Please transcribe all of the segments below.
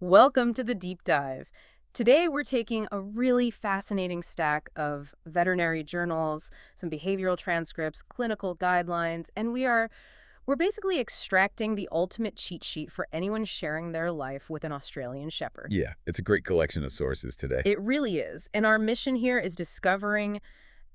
Welcome to the deep dive. Today we're taking a really fascinating stack of veterinary journals, some behavioral transcripts, clinical guidelines, and we're basically extracting the ultimate cheat sheet for anyone sharing their life with an Australian shepherd. Yeah, it's a great collection of sources today. It really is. And our mission here is discovering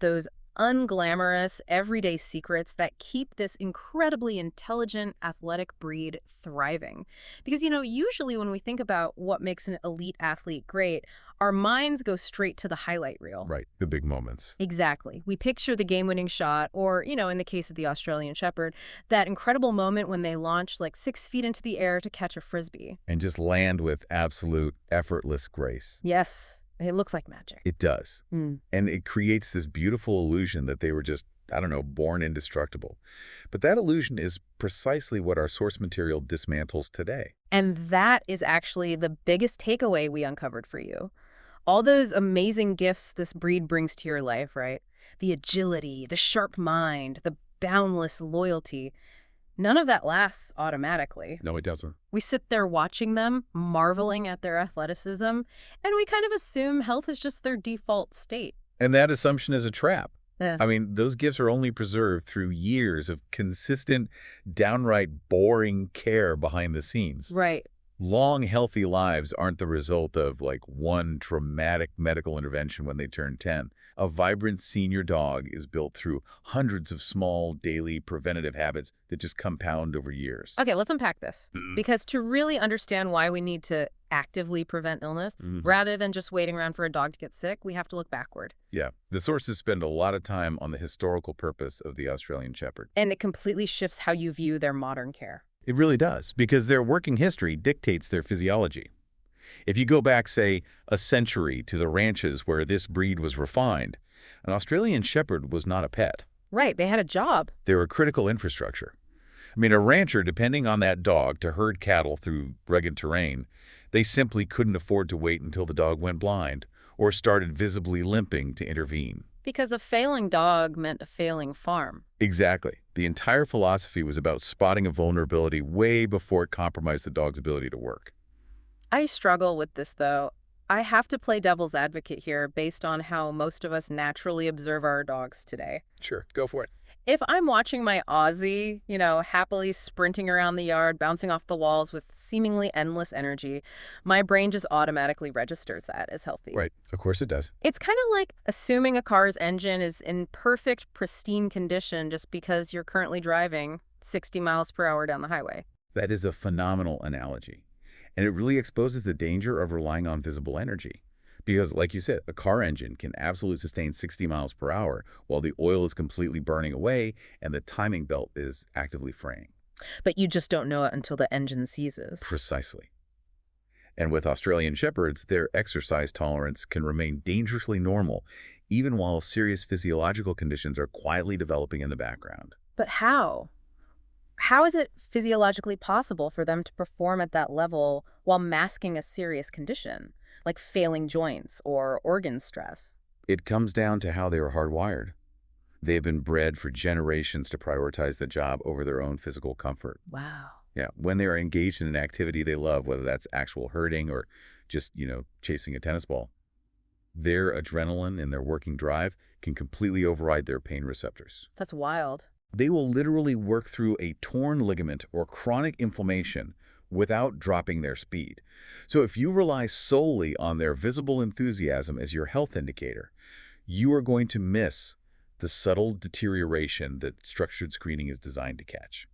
those unglamorous, everyday secrets that keep this incredibly intelligent, athletic breed thriving. Because, usually when we think about what makes an elite athlete great, our minds go straight to the highlight reel. Right, the big moments. Exactly. We picture the game-winning shot, or, in the case of the Australian Shepherd, that incredible moment when they launch like 6 feet into the air to catch a frisbee. And just land with absolute effortless grace. Yes, it looks like magic. It does. Mm. And it creates this beautiful illusion that they were just, I don't know, born indestructible. But that illusion is precisely what our source material dismantles today. And that is actually the biggest takeaway we uncovered for you. All those amazing gifts this breed brings to your life, right? The agility, the sharp mind, the boundless loyalty. None of that lasts automatically. No, it doesn't. We sit there watching them, marveling at their athleticism, and we kind of assume health is just their default state. And that assumption is a trap. Yeah. I mean, those gifts are only preserved through years of consistent, downright boring care behind the scenes. Right. Long, healthy lives aren't the result of, like, one traumatic medical intervention when they turn 10. A vibrant senior dog is built through hundreds of small, daily preventative habits that just compound over years. Okay, let's unpack this. Mhm. Because to really understand why we need to actively prevent illness, rather than just waiting around for a dog to get sick, we have to look backward. Yeah, the sources spend a lot of time on the historical purpose of the Australian Shepherd. And it completely shifts how you view their modern care. It really does, because their working history dictates their physiology. If you go back, say, a century to the ranches where this breed was refined, an Australian Shepherd was not a pet. Right, they had a job. They were critical infrastructure. I mean, a rancher depending on that dog to herd cattle through rugged terrain, they simply couldn't afford to wait until the dog went blind or started visibly limping to intervene. Because a failing dog meant a failing farm. Exactly. The entire philosophy was about spotting a vulnerability way before it compromised the dog's ability to work. I struggle with this, though. I have to play devil's advocate here based on how most of us naturally observe our dogs today. Sure, go for it. If I'm watching my Aussie, happily sprinting around the yard, bouncing off the walls with seemingly endless energy, my brain just automatically registers that as healthy. Right, of course it does. It's kind of like assuming a car's engine is in perfect, pristine condition just because you're currently driving 60 miles per hour down the highway. That is a phenomenal analogy. And it really exposes the danger of relying on visible energy. Because, like you said, a car engine can absolutely sustain 60 miles per hour while the oil is completely burning away and the timing belt is actively fraying. But you just don't know it until the engine seizes. Precisely. And with Australian Shepherds, their exercise tolerance can remain dangerously normal, even while serious physiological conditions are quietly developing in the background. But how? How is it physiologically possible for them to perform at that level while masking a serious condition, like failing joints or organ stress? It comes down to how they are hardwired. They have been bred for generations to prioritize the job over their own physical comfort. Wow. Yeah, when they're engaged in an activity they love, whether that's actual herding or just, chasing a tennis ball, their adrenaline and their working drive can completely override their pain receptors. That's wild. They will literally work through a torn ligament or chronic inflammation without dropping their speed. So if you rely solely on their visible enthusiasm as your health indicator, you are going to miss the subtle deterioration that structured screening is designed to catch.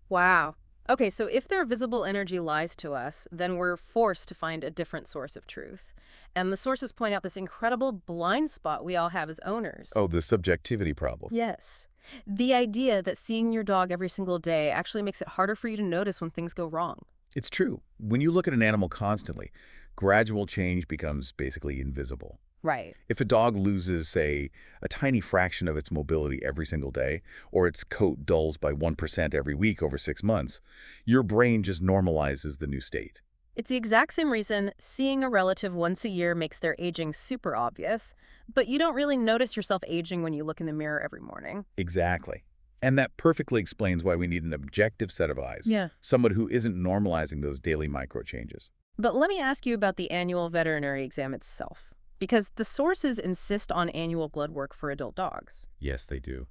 Wow. Okay, so if their visible energy lies to us, then we're forced to find a different source of truth. And the sources point out this incredible blind spot we all have as owners. Oh, the subjectivity problem. Yes. The idea that seeing your dog every single day actually makes it harder for you to notice when things go wrong. It's true. When you look at an animal constantly, gradual change becomes basically invisible. Right. If a dog loses, say, a tiny fraction of its mobility every single day, or its coat dulls by 1% every week over 6 months, your brain just normalizes the new state. It's the exact same reason seeing a relative once a year makes their aging super obvious, but you don't really notice yourself aging when you look in the mirror every morning. Exactly. And that perfectly explains why we need an objective set of eyes. Yeah. Someone who isn't normalizing those daily micro changes. But let me ask you about the annual veterinary exam itself, because the sources insist on annual blood work for adult dogs. Yes, they do.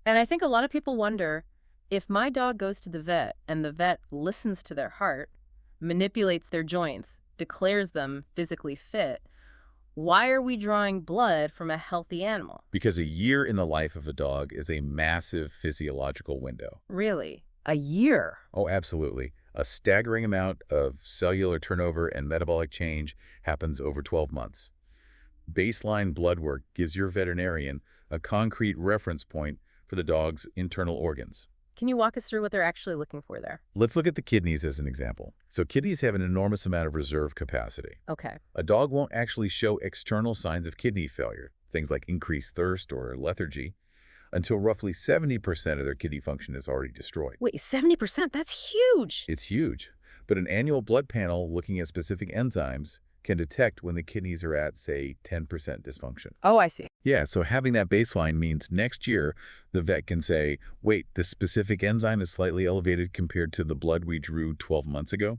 And I think a lot of people wonder, if my dog goes to the vet and the vet listens to their heart, manipulates their joints, declares them physically fit, why are we drawing blood from a healthy animal? Because a year in the life of a dog is a massive physiological window. Really? A year? Oh, absolutely. A staggering amount of cellular turnover and metabolic change happens over 12 months. Baseline blood work gives your veterinarian a concrete reference point for the dog's internal organs. Can you walk us through what they're actually looking for there? Let's look at the kidneys as an example. So kidneys have an enormous amount of reserve capacity. Okay. A dog won't actually show external signs of kidney failure, things like increased thirst or lethargy, until roughly 70% of their kidney function is already destroyed. Wait, 70%? That's huge! It's huge, but an annual blood panel looking at specific enzymes can detect when the kidneys are at, say, 10% dysfunction. Oh, I see. Yeah, so having that baseline means next year the vet can say, wait, this specific enzyme is slightly elevated compared to the blood we drew 12 months ago.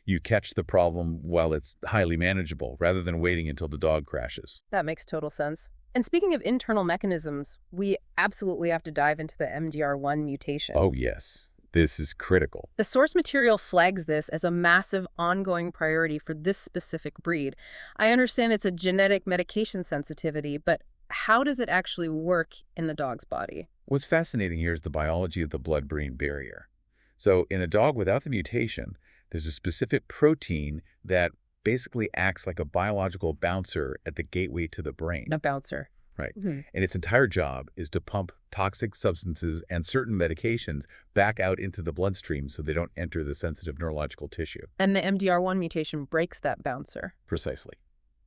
You catch the problem while it's highly manageable, rather than waiting until the dog crashes. That makes total sense. And speaking of internal mechanisms, we absolutely have to dive into the MDR1 mutation. Oh, yes. This is critical. The source material flags this as a massive ongoing priority for this specific breed. I understand it's a genetic medication sensitivity, but how does it actually work in the dog's body? What's fascinating here is the biology of the blood-brain barrier. So in a dog without the mutation, there's a specific protein that basically acts like a biological bouncer at the gateway to the brain. A bouncer. Right. Hmm. And its entire job is to pump toxic substances and certain medications back out into the bloodstream so they don't enter the sensitive neurological tissue. And the MDR1 mutation breaks that bouncer. Precisely.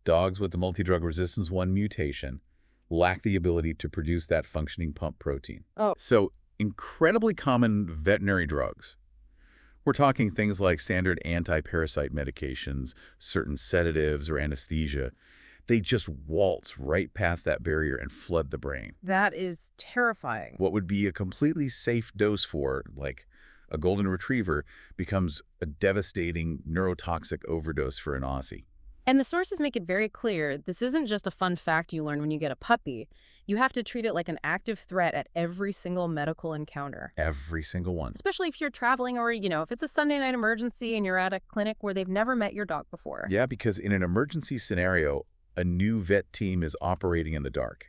Dogs with the multidrug resistance 1 mutation lack the ability to produce that functioning pump protein. Oh. So incredibly common veterinary drugs. We're talking things like standard anti-parasite medications, certain sedatives or anesthesia. They just waltz right past that barrier and flood the brain. That is terrifying. What would be a completely safe dose for, like a golden retriever, becomes a devastating neurotoxic overdose for an Aussie. And the sources make it very clear this isn't just a fun fact you learn when you get a puppy. You have to treat it like an active threat at every single medical encounter. Every single one. Especially if you're traveling or, if it's a Sunday night emergency and you're at a clinic where they've never met your dog before. Yeah, because in an emergency scenario, a new vet team is operating in the dark.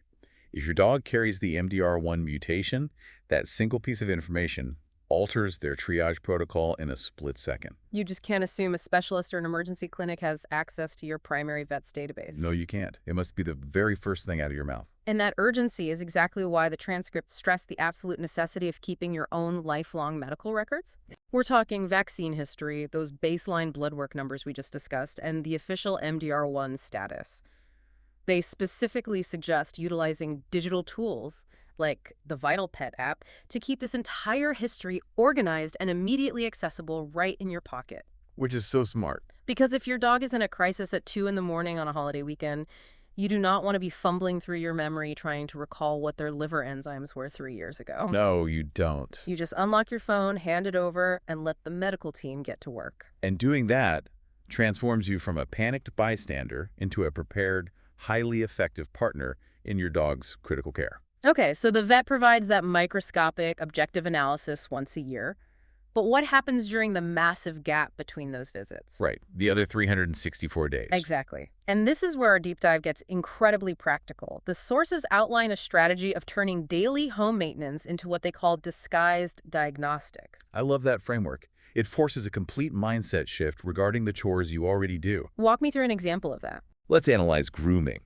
If your dog carries the MDR1 mutation, that single piece of information alters their triage protocol in a split second. You just can't assume a specialist or an emergency clinic has access to your primary vet's database. No, you can't. It must be the very first thing out of your mouth. And that urgency is exactly why the transcripts stress the absolute necessity of keeping your own lifelong medical records. We're talking vaccine history, those baseline blood work numbers we just discussed, and the official MDR1 status. They specifically suggest utilizing digital tools like the Vital Pet app to keep this entire history organized and immediately accessible right in your pocket. Which is so smart. Because if your dog is in a crisis at 2 in the morning on a holiday weekend, you do not want to be fumbling through your memory trying to recall what their liver enzymes were 3 years ago. No, you don't. You just unlock your phone, hand it over, and let the medical team get to work. And doing that transforms you from a panicked bystander into a prepared, highly effective partner in your dog's critical care. Okay, so the vet provides that microscopic, objective analysis once a year. But what happens during the massive gap between those visits? Right, the other 364 days. Exactly. And this is where our deep dive gets incredibly practical. The sources outline a strategy of turning daily home maintenance into what they call disguised diagnostics. I love that framework. It forces a complete mindset shift regarding the chores you already do. Walk me through an example of that. Let's analyze grooming.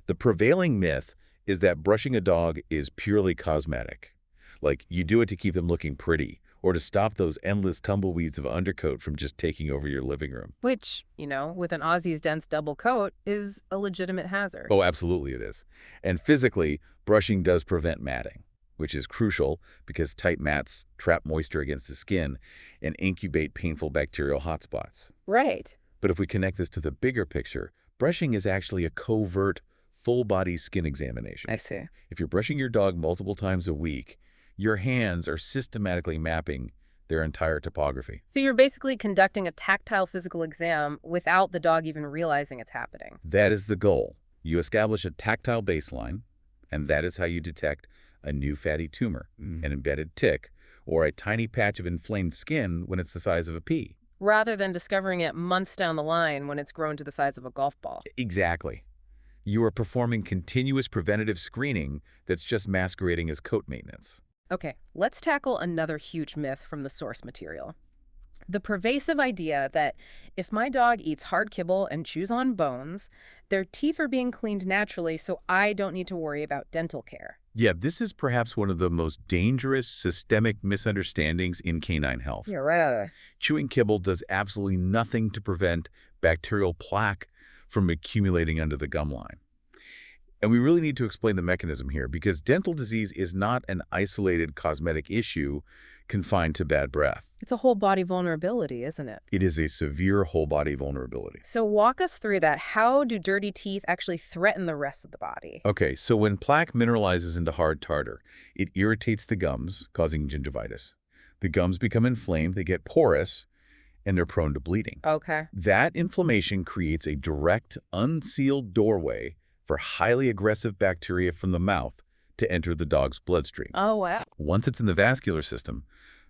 The prevailing myth is that brushing a dog is purely cosmetic. Like, you do it to keep them looking pretty, or to stop those endless tumbleweeds of undercoat from just taking over your living room. Which, with an Aussie's dense double coat, is a legitimate hazard. Oh, absolutely it is. And physically, brushing does prevent matting, which is crucial because tight mats trap moisture against the skin and incubate painful bacterial hotspots. Right. But if we connect this to the bigger picture, brushing is actually a covert, full-body skin examination. I see. If you're brushing your dog multiple times a week, your hands are systematically mapping their entire topography. So you're basically conducting a tactile physical exam without the dog even realizing it's happening. That is the goal. You establish a tactile baseline, and that is how you detect a new fatty tumor, an embedded tick, or a tiny patch of inflamed skin when it's the size of a pea. Rather than discovering it months down the line when it's grown to the size of a golf ball. Exactly. You are performing continuous preventative screening that's just masquerading as coat maintenance. Okay, let's tackle another huge myth from the source material. The pervasive idea that if my dog eats hard kibble and chews on bones, their teeth are being cleaned naturally, so I don't need to worry about dental care. Yeah, this is perhaps one of the most dangerous systemic misunderstandings in canine health. Yeah, right. Chewing kibble does absolutely nothing to prevent bacterial plaque from accumulating under the gum line. And we really need to explain the mechanism here because dental disease is not an isolated cosmetic issue confined to bad breath. It's a whole body vulnerability, isn't it? It is a severe whole body vulnerability. So walk us through that. How do dirty teeth actually threaten the rest of the body? Okay, so when plaque mineralizes into hard tartar, it irritates the gums, causing gingivitis. The gums become inflamed, they get porous, and they're prone to bleeding. Okay. That inflammation creates a direct, unsealed doorway for highly aggressive bacteria from the mouth to enter the dog's bloodstream. Oh, wow. Once it's in the vascular system,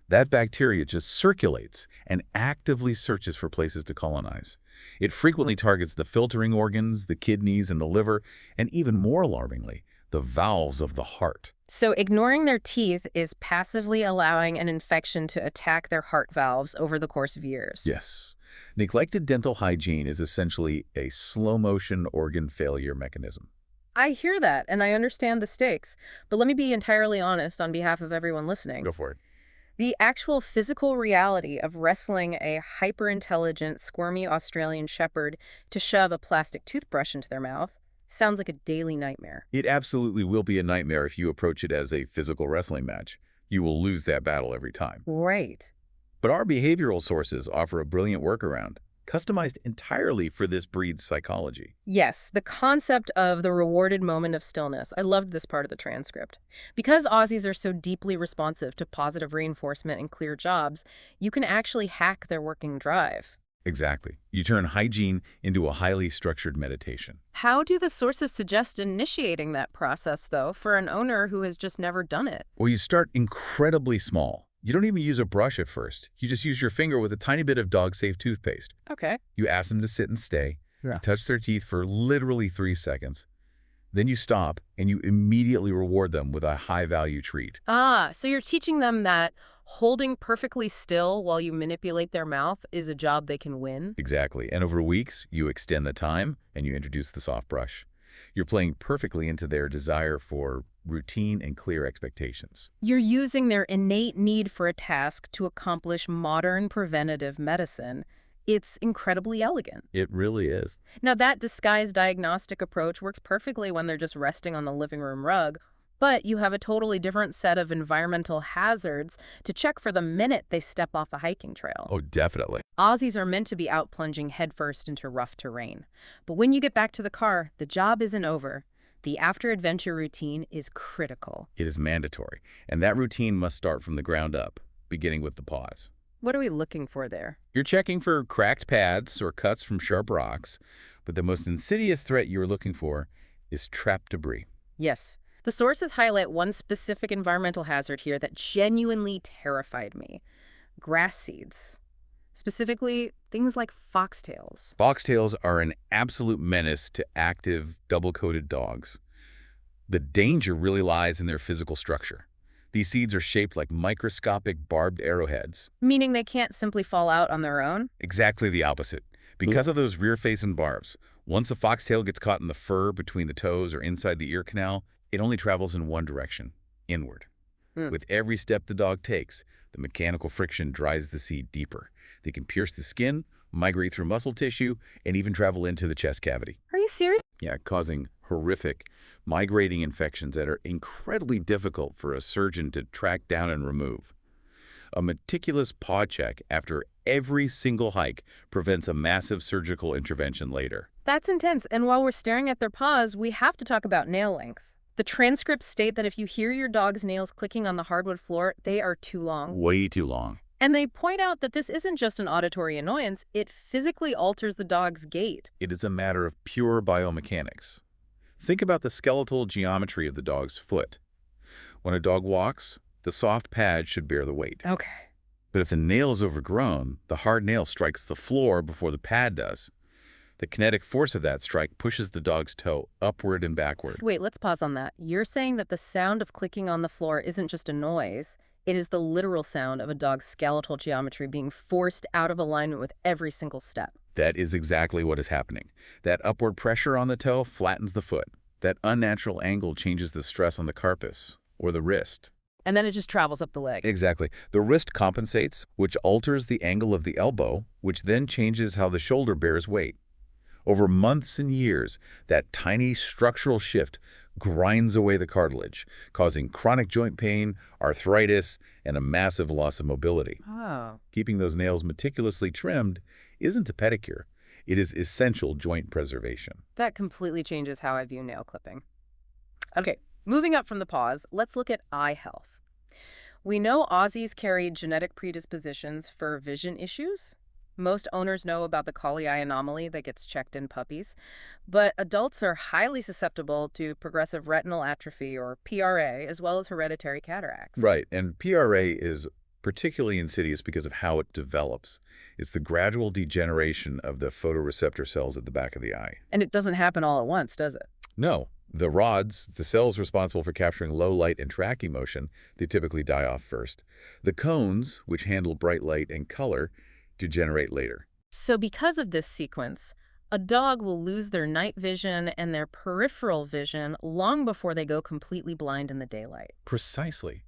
that bacteria just circulates and actively searches for places to colonize. It frequently targets the filtering organs, the kidneys, and the liver, and even more alarmingly, the valves of the heart. So ignoring their teeth is passively allowing an infection to attack their heart valves over the course of years. Yes. Neglected dental hygiene is essentially a slow-motion organ failure mechanism. I hear that, and I understand the stakes. But let me be entirely honest on behalf of everyone listening. Go for it. The actual physical reality of wrestling a hyper-intelligent, squirmy Australian shepherd to shove a plastic toothbrush into their mouth sounds like a daily nightmare. It absolutely will be a nightmare if you approach it as a physical wrestling match. You will lose that battle every time. Right. But our behavioral sources offer a brilliant workaround, customized entirely for this breed's psychology. Yes, the concept of the rewarded moment of stillness. I loved this part of the transcript. Because Aussies are so deeply responsive to positive reinforcement and clear jobs, you can actually hack their working drive. Exactly. You turn hygiene into a highly structured meditation. How do the sources suggest initiating that process, though, for an owner who has just never done it? Well, you start incredibly small. You don't even use a brush at first. You just use your finger with a tiny bit of dog-safe toothpaste. Okay. You ask them to sit and stay. Yeah. You touch their teeth for literally 3 seconds. Then you stop, and you immediately reward them with a high-value treat. Ah, so you're teaching them that holding perfectly still while you manipulate their mouth is a job they can win? Exactly. And over weeks, you extend the time, and you introduce the soft brush. You're playing perfectly into their desire for routine and clear expectations. You're using their innate need for a task to accomplish modern preventative medicine. It's incredibly elegant. It really is. Now, that disguised diagnostic approach works perfectly when they're just resting on the living room rug, but you have a totally different set of environmental hazards to check for the minute they step off a hiking trail. Oh, definitely. Aussies are meant to be out plunging headfirst into rough terrain. But when you get back to the car, the job isn't over. The after-adventure routine is critical. It is mandatory, and that routine must start from the ground up, beginning with the paws. What are we looking for there? You're checking for cracked pads or cuts from sharp rocks, but the most insidious threat you're looking for is trapped debris. Yes. The sources highlight one specific environmental hazard here that genuinely terrified me. Grass seeds. Specifically, things like foxtails. Foxtails are an absolute menace to active, double-coated dogs. The danger really lies in their physical structure. These seeds are shaped like microscopic barbed arrowheads. Meaning they can't simply fall out on their own? Exactly the opposite. Because of those rear-facing barbs, once a foxtail gets caught in the fur between the toes or inside the ear canal, it only travels in one direction, inward. With every step the dog takes, the mechanical friction drives the seed deeper. They can pierce the skin, migrate through muscle tissue, and even travel into the chest cavity. Are you serious? Yeah, causing horrific, migrating infections that are incredibly difficult for a surgeon to track down and remove. A meticulous paw check after every single hike prevents a massive surgical intervention later. That's intense. And while we're staring at their paws, we have to talk about nail length. The transcripts state that if you hear your dog's nails clicking on the hardwood floor, they are too long. Way too long. And they point out that this isn't just an auditory annoyance, it physically alters the dog's gait. It is a matter of pure biomechanics. Think about the skeletal geometry of the dog's foot. When a dog walks, the soft pad should bear the weight. Okay. But if the nail is overgrown, the hard nail strikes the floor before the pad does. The kinetic force of that strike pushes the dog's toe upward and backward. Wait, let's pause on that. You're saying that the sound of clicking on the floor isn't just a noise. It is the literal sound of a dog's skeletal geometry being forced out of alignment with every single step. That is exactly what is happening. That upward pressure on the toe flattens the foot. That unnatural angle changes the stress on the carpus, or the wrist. And then it just travels up the leg. Exactly. The wrist compensates, which alters the angle of the elbow, which then changes how the shoulder bears weight. Over months and years, that tiny structural shift grinds away the cartilage, causing chronic joint pain, arthritis, and a massive loss of mobility. Oh. Keeping those nails meticulously trimmed isn't a pedicure. It is essential joint preservation. That completely changes how I view nail clipping. Okay, moving up from the paws, let's look at eye health. We know Aussies carry genetic predispositions for vision issues. Most owners know about the collie eye anomaly that gets checked in puppies, but adults are highly susceptible to progressive retinal atrophy, or PRA, as well as hereditary cataracts. Right, and PRA is particularly insidious because of how it develops. It's the gradual degeneration of the photoreceptor cells at the back of the eye. And it doesn't happen all at once, does it? No, the rods, the cells responsible for capturing low light and tracking motion, they typically die off first. The cones, which handle bright light and color, degenerate later. So because of this sequence, a dog will lose their night vision and their peripheral vision long before they go completely blind in the daylight. Precisely.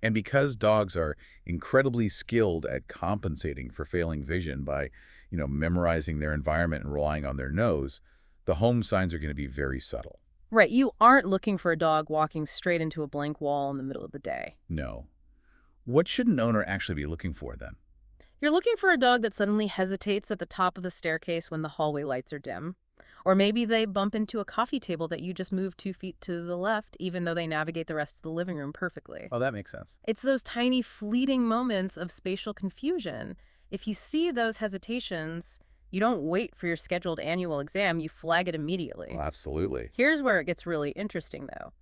And because dogs are incredibly skilled at compensating for failing vision by, memorizing their environment and relying on their nose, the home signs are going to be very subtle. Right, you aren't looking for a dog walking straight into a blank wall in the middle of the day. No. What should an owner actually be looking for then? You're looking for a dog that suddenly hesitates at the top of the staircase when the hallway lights are dim. Or maybe they bump into a coffee table that you just moved 2 feet to the left, even though they navigate the rest of the living room perfectly. Oh, that makes sense. It's those tiny fleeting moments of spatial confusion. If you see those hesitations, you don't wait for your scheduled annual exam, you flag it immediately. Well, absolutely. Here's where it gets really interesting, though.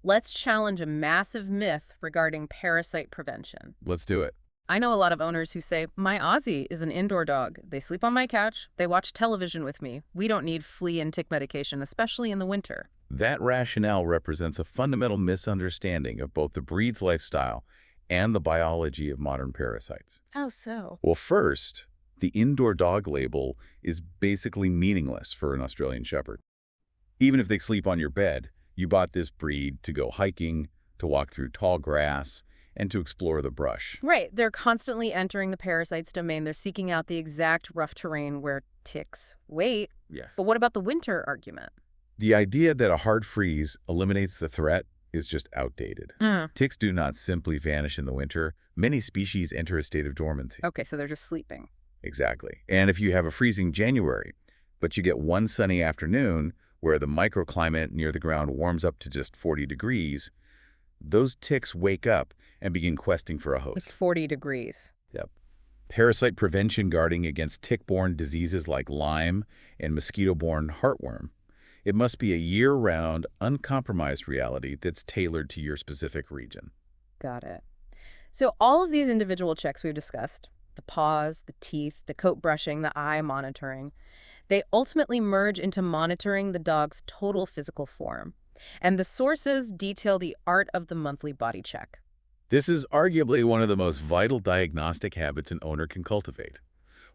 Let's challenge a massive myth regarding parasite prevention. Let's do it. I know a lot of owners who say, my Aussie is an indoor dog. They sleep on my couch. They watch television with me. We don't need flea and tick medication, especially in the winter. That rationale represents a fundamental misunderstanding of both the breed's lifestyle and the biology of modern parasites. How so? Well, first, the indoor dog label is basically meaningless for an Australian Shepherd. Even if they sleep on your bed, you bought this breed to go hiking, to walk through tall grass, and to explore the brush. Right. They're constantly entering the parasite's domain. They're seeking out the exact rough terrain where ticks wait. Yeah. But what about the winter argument? The idea that a hard freeze eliminates the threat is just outdated. Ticks do not simply vanish in the winter. Many species enter a state of dormancy. Okay, so they're just sleeping. Exactly. And if you have a freezing January, but you get one sunny afternoon where the microclimate near the ground warms up to just 40 degrees, those ticks wake up and begin questing for a host. It's 40 degrees. Yep. Parasite prevention guarding against tick-borne diseases like Lyme and mosquito-borne heartworm. It must be a year-round, uncompromised reality that's tailored to your specific region. Got it. So all of these individual checks we've discussed, the paws, the teeth, the coat brushing, the eye monitoring, they ultimately merge into monitoring the dog's total physical form. And the sources detail the art of the monthly body check. This is arguably one of the most vital diagnostic habits an owner can cultivate.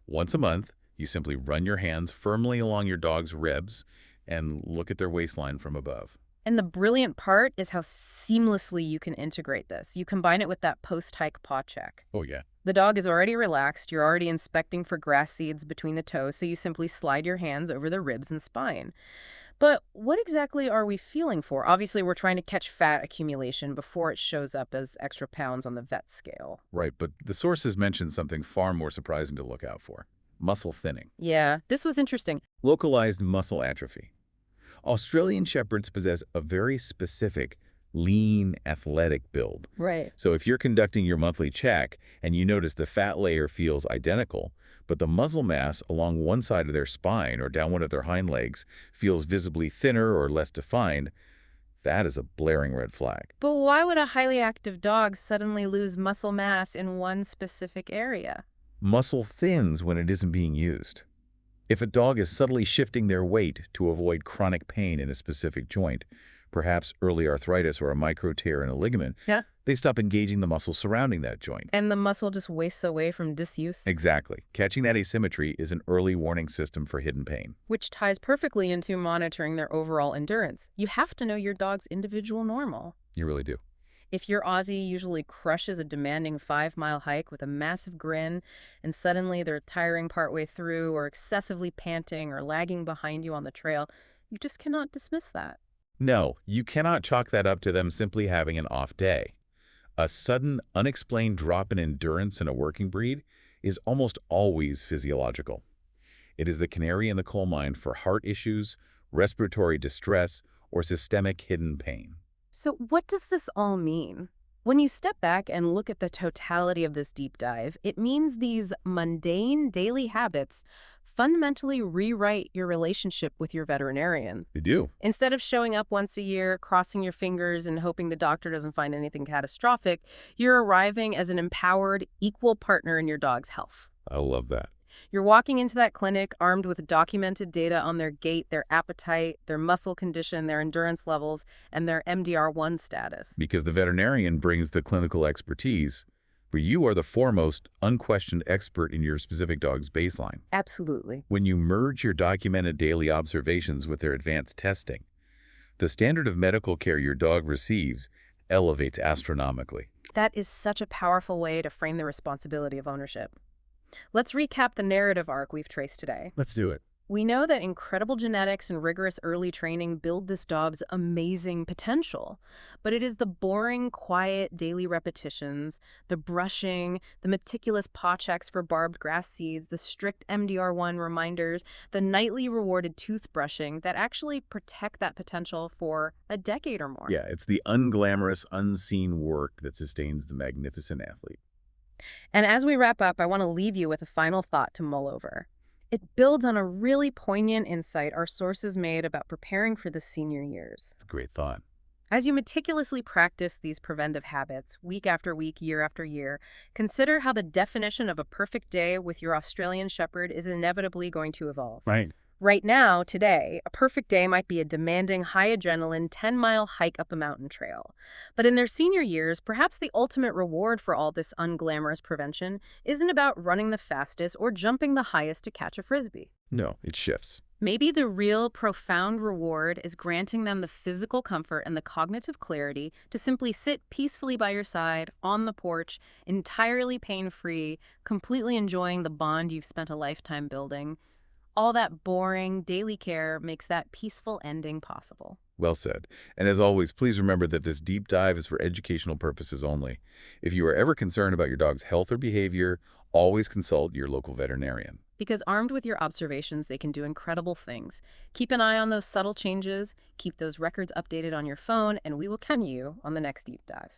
Once a month, you simply run your hands firmly along your dog's ribs and look at their waistline from above. And the brilliant part is how seamlessly you can integrate this. You combine it with that post-hike paw check. Oh, yeah. The dog is already relaxed. You're already inspecting for grass seeds between the toes, so you simply slide your hands over the ribs and spine. But what exactly are we feeling for? Obviously, we're trying to catch fat accumulation before it shows up as extra pounds on the vet scale. Right, but the sources mentioned something far more surprising to look out for. Muscle thinning. Yeah, this was interesting. Localized muscle atrophy. Australian Shepherds possess a very specific lean, athletic build. Right. So if you're conducting your monthly check and you notice the fat layer feels identical, but the muscle mass along one side of their spine or down one of their hind legs feels visibly thinner or less defined, that is a blaring red flag. But why would a highly active dog suddenly lose muscle mass in one specific area? Muscle thins when it isn't being used. If a dog is subtly shifting their weight to avoid chronic pain in a specific joint, perhaps early arthritis or a micro tear in a ligament, Yeah. they stop engaging the muscle surrounding that joint. And the muscle just wastes away from disuse. Exactly. Catching that asymmetry is an early warning system for hidden pain. Which ties perfectly into monitoring their overall endurance. You have to know your dog's individual normal. You really do. If your Aussie usually crushes a demanding 5-mile hike with a massive grin, and suddenly they're tiring partway through or excessively panting or lagging behind you on the trail, you just cannot dismiss that. No, you cannot chalk that up to them simply having an off day. A sudden, unexplained drop in endurance in a working breed is almost always physiological. It is the canary in the coal mine for heart issues, respiratory distress, or systemic hidden pain. So what does this all mean? When you step back and look at the totality of this deep dive, it means these mundane daily habits fundamentally rewrite your relationship with your veterinarian. They do. Instead of showing up once a year, crossing your fingers and hoping the doctor doesn't find anything catastrophic, you're arriving as an empowered, equal partner in your dog's health. I love that. You're walking into that clinic armed with documented data on their gait, their appetite, their muscle condition, their endurance levels, and their MDR1 status. Because the veterinarian brings the clinical expertise, where you are the foremost, unquestioned expert in your specific dog's baseline. Absolutely. When you merge your documented daily observations with their advanced testing, the standard of medical care your dog receives elevates astronomically. That is such a powerful way to frame the responsibility of ownership. Let's recap the narrative arc we've traced today. Let's do it. We know that incredible genetics and rigorous early training build this dog's amazing potential. But it is the boring, quiet daily repetitions, the brushing, the meticulous paw checks for barbed grass seeds, the strict MDR1 reminders, the nightly rewarded toothbrushing that actually protect that potential for a decade or more. Yeah, it's the unglamorous, unseen work that sustains the magnificent athlete. And as we wrap up, I want to leave you with a final thought to mull over. It builds on a really poignant insight our sources made about preparing for the senior years. It's a great thought. As you meticulously practice these preventive habits, week after week, year after year, consider how the definition of a perfect day with your Australian Shepherd is inevitably going to evolve. Right. Right now, today, a perfect day might be a demanding, high-adrenaline 10-mile hike up a mountain trail. But in their senior years, perhaps the ultimate reward for all this unglamorous prevention isn't about running the fastest or jumping the highest to catch a frisbee. No, it shifts. Maybe the real profound reward is granting them the physical comfort and the cognitive clarity to simply sit peacefully by your side on the porch, entirely pain-free, completely enjoying the bond you've spent a lifetime building. All that boring daily care makes that peaceful ending possible. Well said. And as always, please remember that this deep dive is for educational purposes only. If you are ever concerned about your dog's health or behavior, always consult your local veterinarian. Because armed with your observations, they can do incredible things. Keep an eye on those subtle changes, keep those records updated on your phone, and we will catch you on the next deep dive.